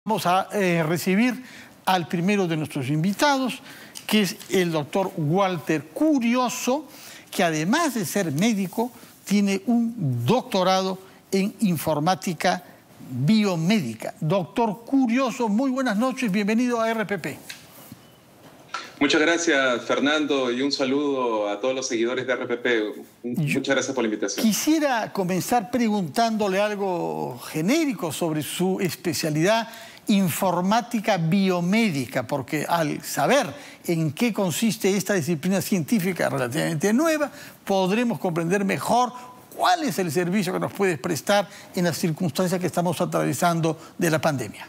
Vamos a recibir al primero de nuestros invitados, que es el doctor Walter Curioso, que además de ser médico, tiene un doctorado en informática biomédica. Doctor Curioso, muy buenas noches, bienvenido a RPP. Muchas gracias, Fernando, y un saludo a todos los seguidores de RPP. Muchas gracias por la invitación. Quisiera comenzar preguntándole algo genérico sobre su especialidad informática biomédica, porque al saber en qué consiste esta disciplina científica relativamente nueva, podremos comprender mejor cuál es el servicio que nos puede prestar en las circunstancias que estamos atravesando de la pandemia.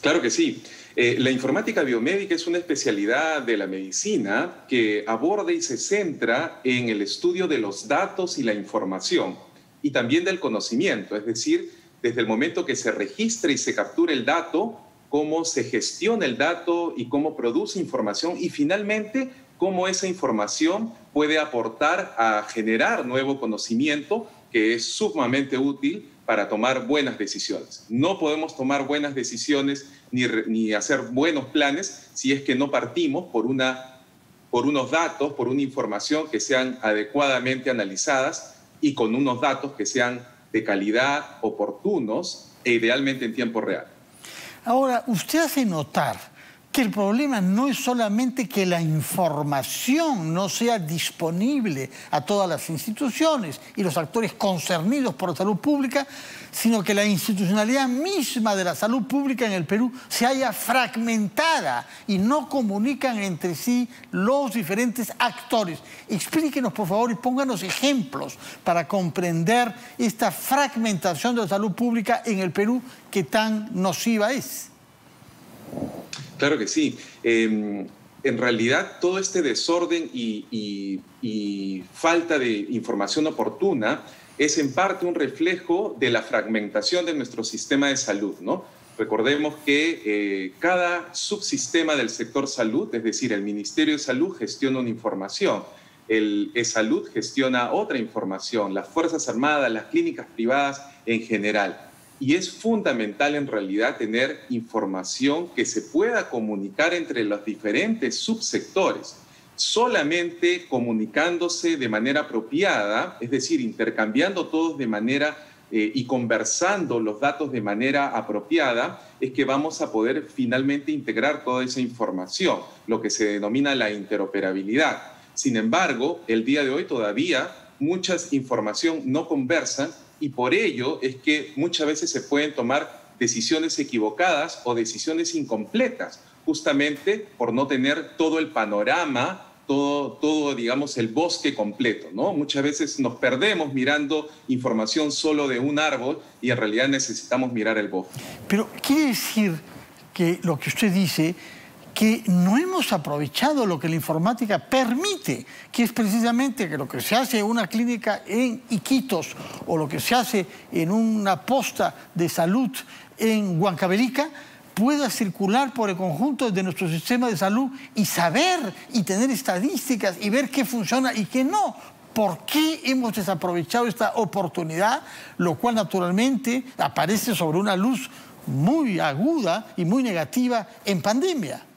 Claro que sí. La informática biomédica es una especialidad de la medicina que aborda y se centra en el estudio de los datos y la información, y también del conocimiento, es decir, desde el momento que se registra y se captura el dato, cómo se gestiona el dato y cómo produce información, y finalmente cómo esa información puede aportar a generar nuevo conocimiento que es sumamente útil para tomar buenas decisiones. No podemos tomar buenas decisiones ni hacer buenos planes si es que no partimos por unos datos, por una información que sean adecuadamente analizadas y con unos datos que sean de calidad, oportunos e idealmente en tiempo real. Ahora, usted hace notar que el problema no es solamente que la información no sea disponible a todas las instituciones y los actores concernidos por la salud pública, sino que la institucionalidad misma de la salud pública en el Perú se haya fragmentada y no comunican entre sí los diferentes actores. Explíquenos, por favor, y pónganos ejemplos para comprender esta fragmentación de la salud pública en el Perú que tan nociva es. Claro que sí. En realidad, todo este desorden y falta de información oportuna es en parte un reflejo de la fragmentación de nuestro sistema de salud, ¿no? Recordemos que cada subsistema del sector salud, es decir, el Ministerio de Salud gestiona una información, el E-Salud gestiona otra información, las Fuerzas Armadas, las clínicas privadas en general. Y es fundamental en realidad tener información que se pueda comunicar entre los diferentes subsectores. Solamente comunicándose de manera apropiada, es decir, intercambiando todos de manera y conversando los datos de manera apropiada, es que vamos a poder finalmente integrar toda esa información, lo que se denomina la interoperabilidad. Sin embargo, el día de hoy todavía muchas información no conversan, y por ello es que muchas veces se pueden tomar decisiones equivocadas o decisiones incompletas, justamente por no tener todo el panorama, todo digamos, el bosque completo, ¿no? Muchas veces nos perdemos mirando información solo de un árbol y en realidad necesitamos mirar el bosque. Pero quiere decir que lo que usted dice, que no hemos aprovechado lo que la informática permite, que es precisamente que lo que se hace en una clínica en Iquitos o lo que se hace en una posta de salud en Huancavelica pueda circular por el conjunto de nuestro sistema de salud y saber y tener estadísticas y ver qué funciona y qué no. ¿Por qué hemos desaprovechado esta oportunidad? Lo cual naturalmente aparece sobre una luz muy aguda y muy negativa en pandemia.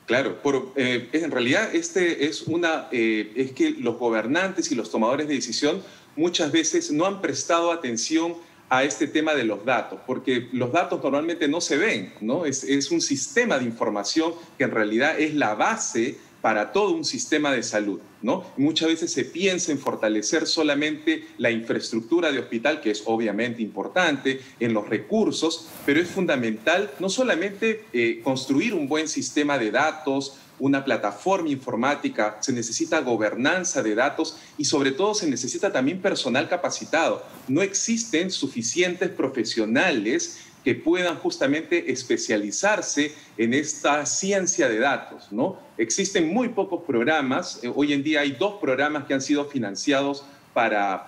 Claro, en realidad es que los gobernantes y los tomadores de decisión muchas veces no han prestado atención a este tema de los datos, porque los datos normalmente no se ven, ¿no? Es un sistema de información que en realidad es la base para todo un sistema de salud, ¿no? Muchas veces se piensa en fortalecer solamente la infraestructura de hospital, que es obviamente importante, en los recursos, pero es fundamental no solamente construir un buen sistema de datos, una plataforma informática, se necesita gobernanza de datos y sobre todo se necesita también personal capacitado. No existen suficientes profesionales que puedan justamente especializarse en esta ciencia de datos, ¿no? Existen muy pocos programas. Hoy en día hay 2 programas que han sido financiados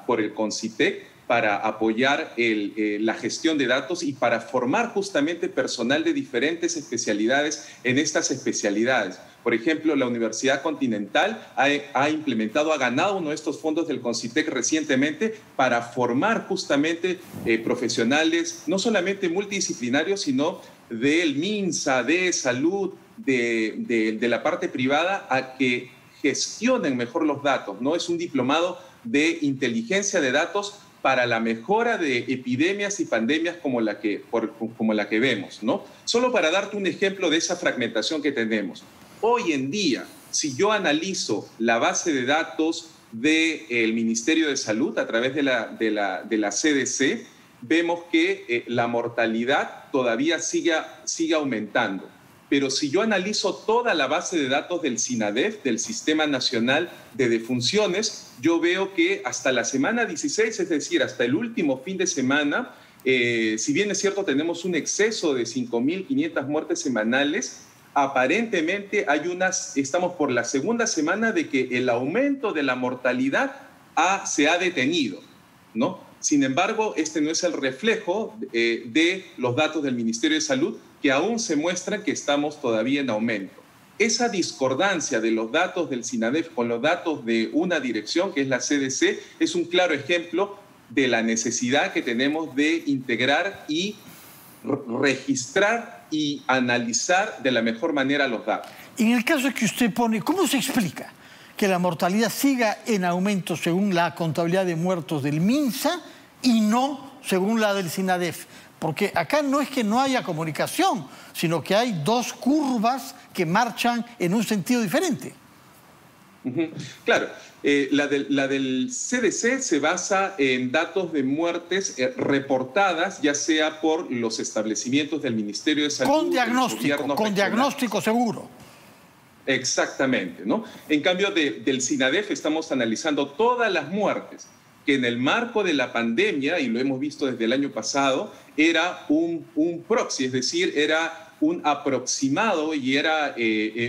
por el CONCITEC, para apoyar la gestión de datos y para formar justamente personal de diferentes especialidades en estas especialidades. Por ejemplo, la Universidad Continental ha implementado, ha ganado uno de estos fondos del CONCITEC recientemente para formar justamente profesionales, no solamente multidisciplinarios, sino del MINSA, de salud, de la parte privada, a que gestionen mejor los datos, ¿no? Es un diplomado de inteligencia de datos para la mejora de epidemias y pandemias como la que vemos, ¿no? Solo para darte un ejemplo de esa fragmentación que tenemos. Hoy en día, si yo analizo la base de datos del Ministerio de Salud a través de la CDC, vemos que la mortalidad todavía sigue aumentando. Pero si yo analizo toda la base de datos del SINADEF, del Sistema Nacional de Defunciones, yo veo que hasta la semana 16, es decir, hasta el último fin de semana, si bien es cierto tenemos un exceso de 5.500 muertes semanales, aparentemente estamos por la segunda semana de que el aumento de la mortalidad se ha detenido, ¿no? Sin embargo, este no es el reflejo de los datos del Ministerio de Salud, que aún se muestran que estamos todavía en aumento. Esa discordancia de los datos del SINADEF con los datos de una dirección, que es la CDC, es un claro ejemplo de la necesidad que tenemos de integrar y registrar y analizar de la mejor manera los datos. En el caso que usted pone, ¿cómo se explica que la mortalidad siga en aumento según la contabilidad de muertos del MINSA y no según la del SINADEF? Porque acá no es que no haya comunicación, sino que hay dos curvas que marchan en un sentido diferente. Claro, la del CDC se basa en datos de muertes reportadas, ya sea por los establecimientos del Ministerio de Salud. Con diagnóstico seguro. Exactamente, ¿no? En cambio, del SINADEF estamos analizando todas las muertes que en el marco de la pandemia, y lo hemos visto desde el año pasado, era un proxy, es decir, era un aproximado y era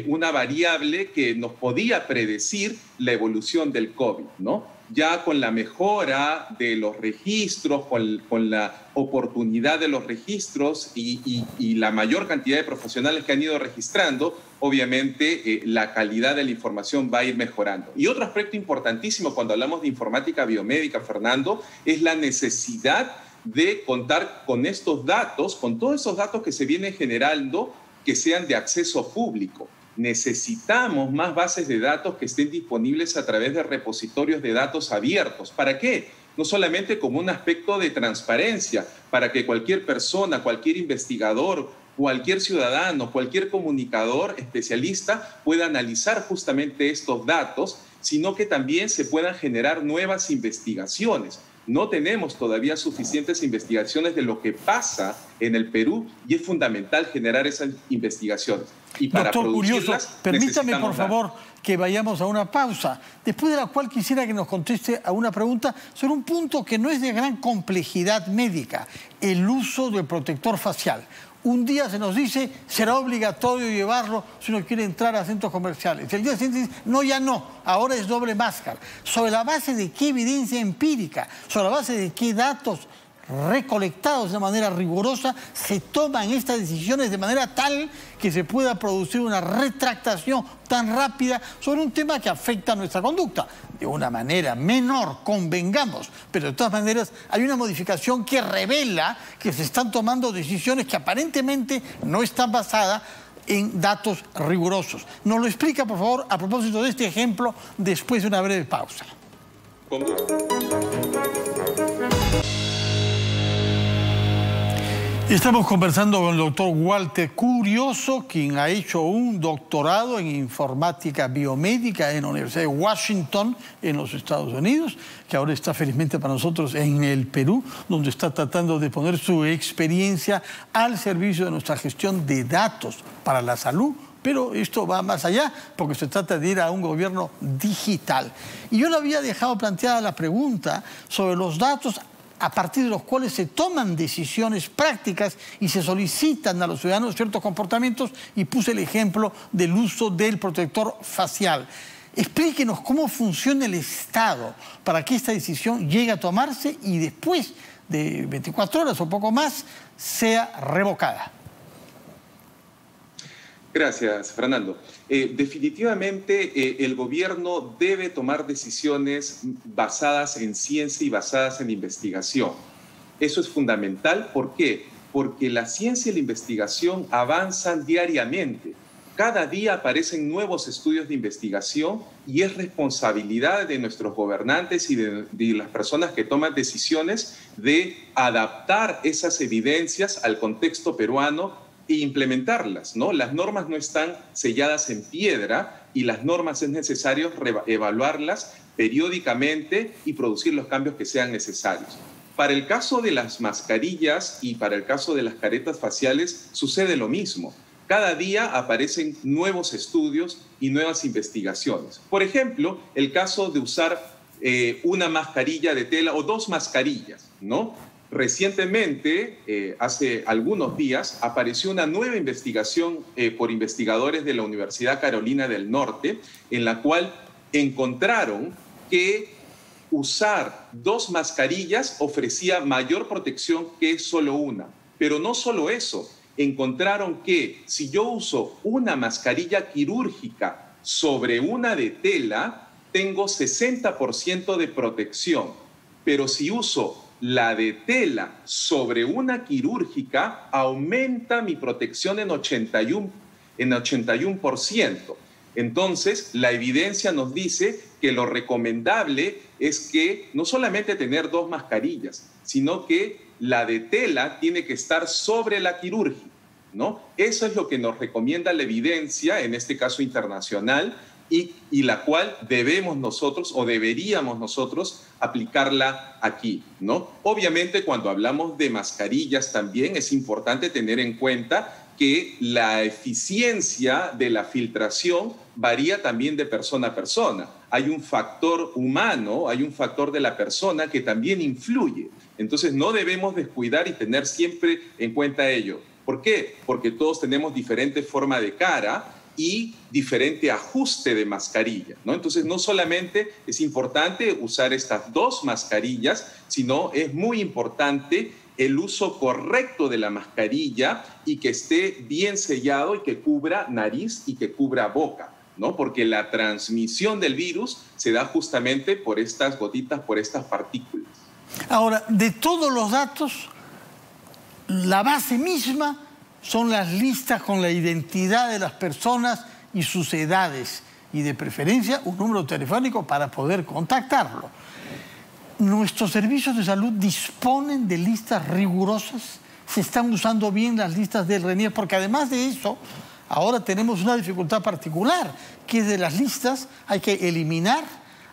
una variable que nos podía predecir la evolución del COVID, ¿no? Ya con la mejora de los registros, con la oportunidad de los registros y la mayor cantidad de profesionales que han ido registrando, obviamente la calidad de la información va a ir mejorando. Y otro aspecto importantísimo cuando hablamos de informática biomédica, Fernando, es la necesidad de contar con estos datos, con todos esos datos que se vienen generando, que sean de acceso público. Necesitamos más bases de datos que estén disponibles a través de repositorios de datos abiertos. ¿Para qué? No solamente como un aspecto de transparencia, para que cualquier persona, cualquier investigador, cualquier ciudadano, cualquier comunicador, especialista, pueda analizar justamente estos datos, sino que también se puedan generar nuevas investigaciones. No tenemos todavía suficientes investigaciones de lo que pasa en el Perú y es fundamental generar esas investigaciones. Y para Doctor Curioso, permítame por favor que vayamos a una pausa, después de la cual quisiera que nos conteste a una pregunta sobre un punto que no es de gran complejidad médica, el uso del protector facial. Un día se nos dice, será obligatorio llevarlo si uno quiere entrar a centros comerciales. El día siguiente dice, no, ya no, ahora es doble máscara. ¿Sobre la base de qué evidencia empírica? ¿Sobre la base de qué datos recolectados de manera rigurosa se toman estas decisiones de manera tal que se pueda producir una retractación tan rápida sobre un tema que afecta a nuestra conducta? De una manera menor, convengamos, pero de todas maneras hay una modificación que revela que se están tomando decisiones que aparentemente no están basadas en datos rigurosos. Nos lo explica, por favor, a propósito de este ejemplo, después de una breve pausa. Estamos conversando con el doctor Walter Curioso, quien ha hecho un doctorado en informática biomédica en la Universidad de Washington, en los Estados Unidos, que ahora está felizmente para nosotros en el Perú, donde está tratando de poner su experiencia al servicio de nuestra gestión de datos para la salud. Pero esto va más allá, porque se trata de ir a un gobierno digital. Y yo le había dejado planteada la pregunta sobre los datos a partir de los cuales se toman decisiones prácticas y se solicitan a los ciudadanos ciertos comportamientos, y puse el ejemplo del uso del protector facial. Explíquenos cómo funciona el Estado para que esta decisión llegue a tomarse y después de 24 horas o poco más sea revocada. Gracias, Fernando. Definitivamente el gobierno debe tomar decisiones basadas en ciencia y basadas en investigación. Eso es fundamental. ¿Por qué? Porque la ciencia y la investigación avanzan diariamente. Cada día aparecen nuevos estudios de investigación y es responsabilidad de nuestros gobernantes y de las personas que toman decisiones de adaptar esas evidencias al contexto peruano e implementarlas, ¿no? Las normas no están selladas en piedra y las normas es necesario evaluarlas periódicamente y producir los cambios que sean necesarios. Para el caso de las mascarillas y para el caso de las caretas faciales sucede lo mismo. Cada día aparecen nuevos estudios y nuevas investigaciones. Por ejemplo, el caso de usar una mascarilla de tela o dos mascarillas, ¿no? Recientemente, hace algunos días, apareció una nueva investigación por investigadores de la Universidad Carolina del Norte, en la cual encontraron que usar dos mascarillas ofrecía mayor protección que solo una. Pero no solo eso, encontraron que si yo uso una mascarilla quirúrgica sobre una de tela, tengo 60% de protección. Pero si uso la de tela sobre una quirúrgica, aumenta mi protección en 81%. Entonces, la evidencia nos dice que lo recomendable es que no solamente tener dos mascarillas, sino que la de tela tiene que estar sobre la quirúrgica, ¿no? Eso es lo que nos recomienda la evidencia, en este caso internacional, y la cual debemos nosotros o deberíamos nosotros aplicarla aquí, ¿no? Obviamente, cuando hablamos de mascarillas también es importante tener en cuenta que la eficiencia de la filtración varía también de persona a persona. Hay un factor humano, hay un factor de la persona que también influye. Entonces, no debemos descuidar y tener siempre en cuenta ello. ¿Por qué? Porque todos tenemos diferente forma de cara y diferente ajuste de mascarilla, ¿no? Entonces, no solamente es importante usar estas dos mascarillas, sino es muy importante el uso correcto de la mascarilla y que esté bien sellado y que cubra nariz y que cubra boca, ¿no? Porque la transmisión del virus se da justamente por estas gotitas, por estas partículas. Ahora, de todos los datos, la base misma son las listas con la identidad de las personas y sus edades y de preferencia un número telefónico para poder contactarlo. Nuestros servicios de salud disponen de listas rigurosas, se están usando bien las listas del RENIER, porque además de eso, ahora tenemos una dificultad particular, que es de las listas hay que eliminar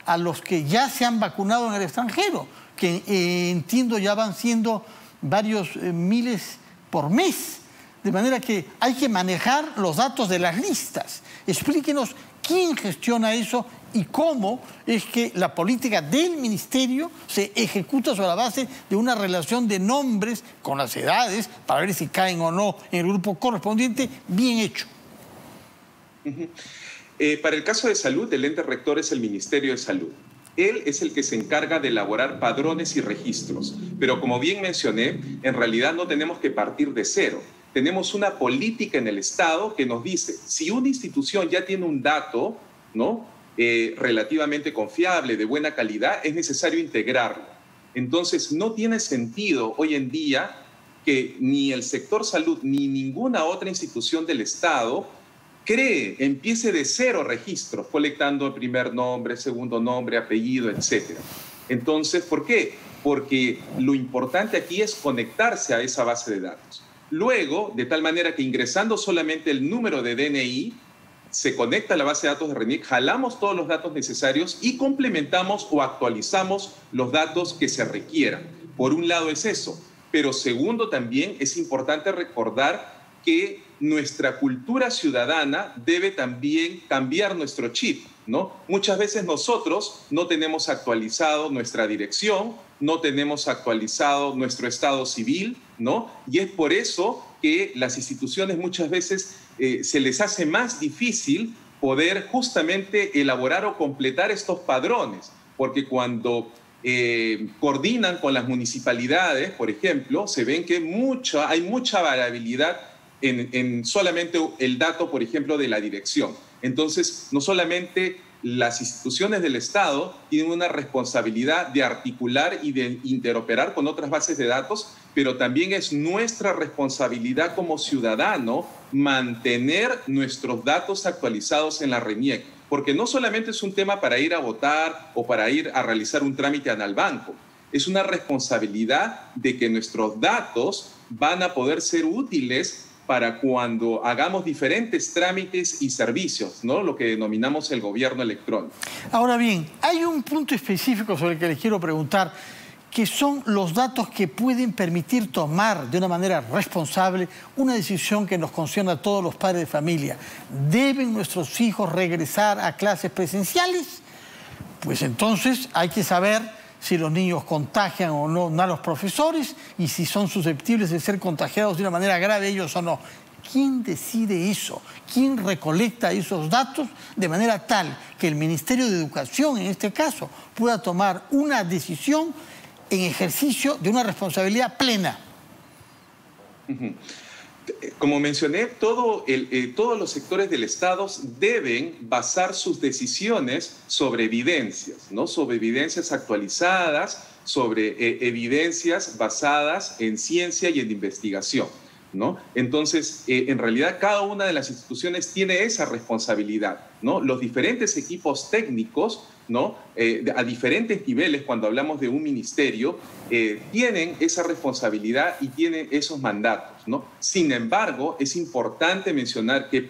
a los que ya se han vacunado en el extranjero, que entiendo ya van siendo varios miles por mes. De manera que hay que manejar los datos de las listas. Explíquenos quién gestiona eso y cómo es que la política del ministerio se ejecuta sobre la base de una relación de nombres con las edades para ver si caen o no en el grupo correspondiente, bien hecho. Para el caso de salud, el ente rector es el Ministerio de Salud. Él es el que se encarga de elaborar padrones y registros. Pero como bien mencioné, en realidad no tenemos que partir de cero. Tenemos una política en el Estado que nos dice, si una institución ya tiene un dato, ¿no?, relativamente confiable, de buena calidad, es necesario integrarlo. Entonces, no tiene sentido hoy en día que ni el sector salud ni ninguna otra institución del Estado empiece de cero registros, colectando el primer nombre, segundo nombre, apellido, etc. Entonces, ¿por qué? Porque lo importante aquí es conectarse a esa base de datos. Luego, de tal manera que ingresando solamente el número de DNI, se conecta a la base de datos de RENIEC, jalamos todos los datos necesarios y complementamos o actualizamos los datos que se requieran. Por un lado es eso, pero segundo también es importante recordar que nuestra cultura ciudadana debe también cambiar nuestro chip, ¿no? Muchas veces nosotros no tenemos actualizado nuestra dirección, no tenemos actualizado nuestro estado civil, ¿no? Y es por eso que las instituciones muchas veces se les hace más difícil poder justamente elaborar o completar estos padrones, porque cuando coordinan con las municipalidades, por ejemplo, se ven que hay mucha variabilidad en solamente el dato, por ejemplo, de la dirección. Entonces, no solamente las instituciones del Estado tienen una responsabilidad de articular y de interoperar con otras bases de datos, pero también es nuestra responsabilidad como ciudadano mantener nuestros datos actualizados en la RENIEC, porque no solamente es un tema para ir a votar o para ir a realizar un trámite al banco, es una responsabilidad de que nuestros datos van a poder ser útiles para cuando hagamos diferentes trámites y servicios, ¿no? Lo que denominamos el gobierno electrónico. Ahora bien, hay un punto específico sobre el que les quiero preguntar, que son los datos que pueden permitir tomar de una manera responsable una decisión que nos concierne a todos los padres de familia. ¿Deben nuestros hijos regresar a clases presenciales? Pues entonces hay que saber si los niños contagian o no a los profesores y si son susceptibles de ser contagiados de una manera grave ellos o no. ¿Quién decide eso? ¿Quién recolecta esos datos de manera tal que el Ministerio de Educación, en este caso, pueda tomar una decisión en ejercicio de una responsabilidad plena? Como mencioné, todos los sectores del Estado deben basar sus decisiones sobre evidencias, ¿no? Sobre evidencias actualizadas, sobre evidencias basadas en ciencia y en investigación, ¿no? Entonces, en realidad, cada una de las instituciones tiene esa responsabilidad, ¿no? Los diferentes equipos técnicos, ¿no? A diferentes niveles, cuando hablamos de un ministerio, tienen esa responsabilidad y tienen esos mandatos, ¿no? Sin embargo, es importante mencionar que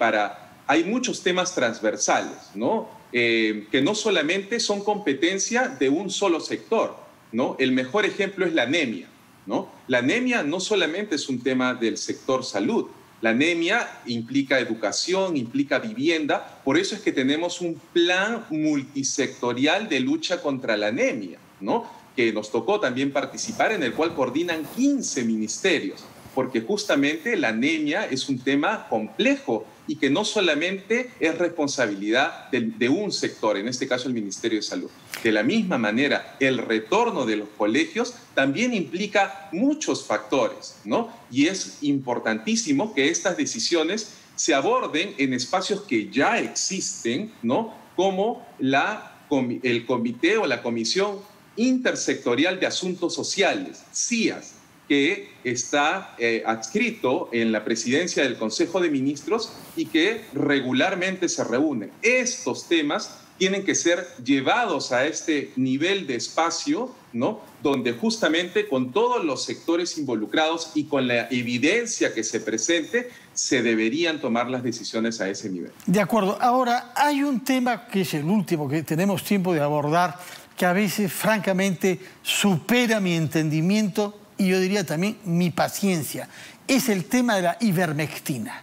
hay muchos temas transversales, ¿no? Que no solamente son competencia de un solo sector, ¿no? El mejor ejemplo es la anemia, ¿no? La anemia no solamente es un tema del sector salud. La anemia implica educación, implica vivienda, por eso es que tenemos un plan multisectorial de lucha contra la anemia, ¿no? Que nos tocó también participar, en el cual coordinan 15 ministerios, porque justamente la anemia es un tema complejo y que no solamente es responsabilidad de un sector, en este caso el Ministerio de Salud. De la misma manera, el retorno de los colegios también implica muchos factores, ¿no? Y es importantísimo que estas decisiones se aborden en espacios que ya existen, ¿no? Como el Comité o la Comisión Intersectorial de Asuntos Sociales, CIAS, que está adscrito en la presidencia del Consejo de Ministros y que regularmente se reúnen. Estos temas tienen que ser llevados a este nivel de espacio, ¿no? Donde justamente con todos los sectores involucrados y con la evidencia que se presente, se deberían tomar las decisiones a ese nivel. De acuerdo. Ahora, hay un tema que es el último que tenemos tiempo de abordar, que a veces, francamente, supera mi entendimiento y yo diría también mi paciencia. Es el tema de la ivermectina.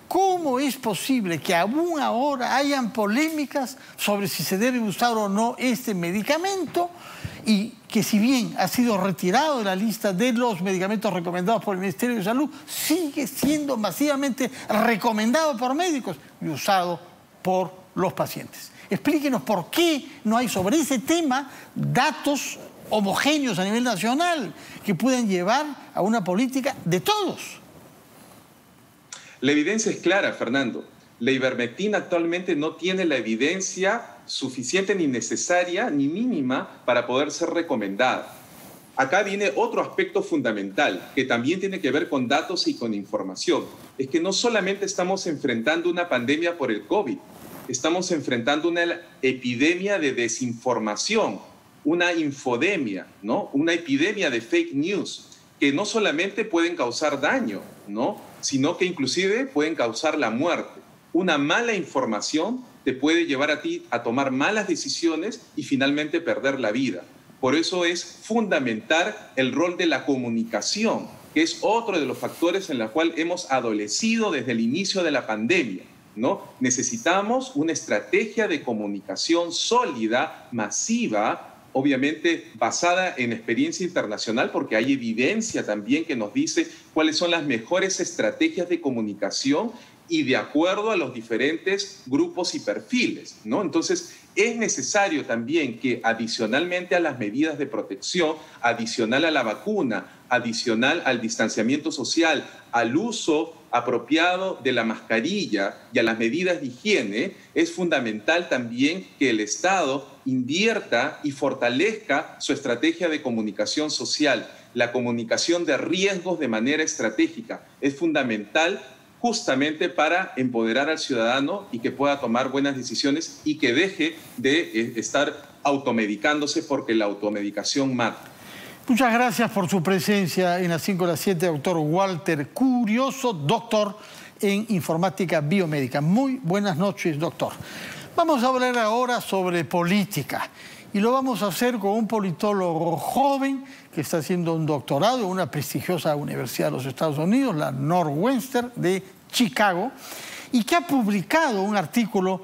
¿Cómo es posible que aún ahora hayan polémicas sobre si se debe usar o no este medicamento y que, si bien ha sido retirado de la lista de los medicamentos recomendados por el Ministerio de Salud, sigue siendo masivamente recomendado por médicos y usado por los pacientes? Explíquenos por qué no hay sobre ese tema datos homogéneos a nivel nacional que pueden llevar a una política de todos. La evidencia es clara, Fernando. La ivermectina actualmente no tiene la evidencia suficiente ni necesaria ni mínima para poder ser recomendada. Acá viene otro aspecto fundamental que también tiene que ver con datos y con información. Es que no solamente estamos enfrentando una pandemia por el COVID, estamos enfrentando una epidemia de desinformación, una infodemia, ¿no? Una epidemia de fake news que no solamente pueden causar daño, ¿no? Sino que inclusive pueden causar la muerte. Una mala información te puede llevar a ti a tomar malas decisiones y finalmente perder la vida. Por eso es fundamental el rol de la comunicación, que es otro de los factores en los cuales hemos adolecido desde el inicio de la pandemia, ¿no? Necesitamos una estrategia de comunicación sólida, masiva, obviamente basada en experiencia internacional, porque hay evidencia también que nos dice cuáles son las mejores estrategias de comunicación y de acuerdo a los diferentes grupos y perfiles, ¿no? Entonces, es necesario también que adicionalmente a las medidas de protección, adicional a la vacuna, adicional al distanciamiento social, al uso apropiado de la mascarilla y a las medidas de higiene, es fundamental también que el Estado invierta y fortalezca su estrategia de comunicación social. La comunicación de riesgos de manera estratégica es fundamental justamente para empoderar al ciudadano y que pueda tomar buenas decisiones y que deje de estar automedicándose, porque la automedicación mata. Muchas gracias por su presencia en las 5 de las 7, doctor Walter Curioso, doctor en informática biomédica. Muy buenas noches, doctor. Vamos a hablar ahora sobre política y lo vamos a hacer con un politólogo joven que está haciendo un doctorado en una prestigiosa universidad de los Estados Unidos, la Northwestern de Chicago, y que ha publicado un artículo